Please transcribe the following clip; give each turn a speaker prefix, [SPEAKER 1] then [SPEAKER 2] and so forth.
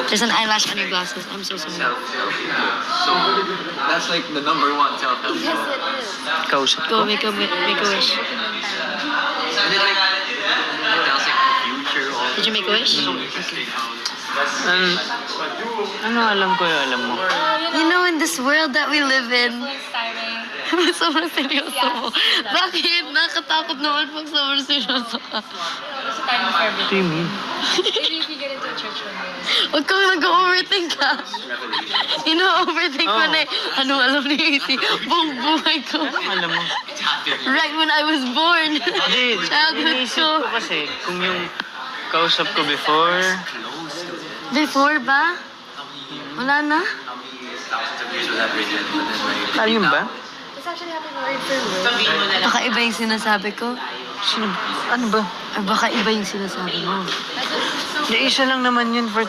[SPEAKER 1] There's an eyelash on your glasses. I'm so sorry.
[SPEAKER 2] So that's like the number one self-help.
[SPEAKER 3] Yes, it is.
[SPEAKER 4] Kausap
[SPEAKER 1] Go,
[SPEAKER 4] ko.
[SPEAKER 1] make a wish.
[SPEAKER 2] And then like it tells like the future. All
[SPEAKER 1] Did you make a wish?
[SPEAKER 4] Ano alam ko yung alam mo?
[SPEAKER 1] You know, in this world that we live in,
[SPEAKER 3] Tiring.
[SPEAKER 1] sobrang seryoso mo. Bakit? Nakatakot naman pag sobrang seryoso ka.
[SPEAKER 3] It's a time for
[SPEAKER 4] What do
[SPEAKER 3] everything.
[SPEAKER 4] you mean?
[SPEAKER 3] Maybe if you get into a church one day.
[SPEAKER 1] Huwag kang nag-overthink ka. Ino-overthink mo na eh. Ano alam ni AC? Buong buhay ko.
[SPEAKER 4] Alam mo?
[SPEAKER 1] Right when I was born.
[SPEAKER 4] Hindi,
[SPEAKER 1] Childhood
[SPEAKER 4] iniisip
[SPEAKER 1] ko.
[SPEAKER 4] ko kasi kung yung kausap ko before,
[SPEAKER 1] Before ba? Wala na?
[SPEAKER 2] thousands of years without written, but then like
[SPEAKER 4] ayun ba?
[SPEAKER 3] It's actually happening word for word.
[SPEAKER 1] Baka iba yung sinasabi ko.
[SPEAKER 4] Sino, ano ba?
[SPEAKER 1] Or baka iba yung sinasabi mo.
[SPEAKER 4] Hindi, isa lang naman yun for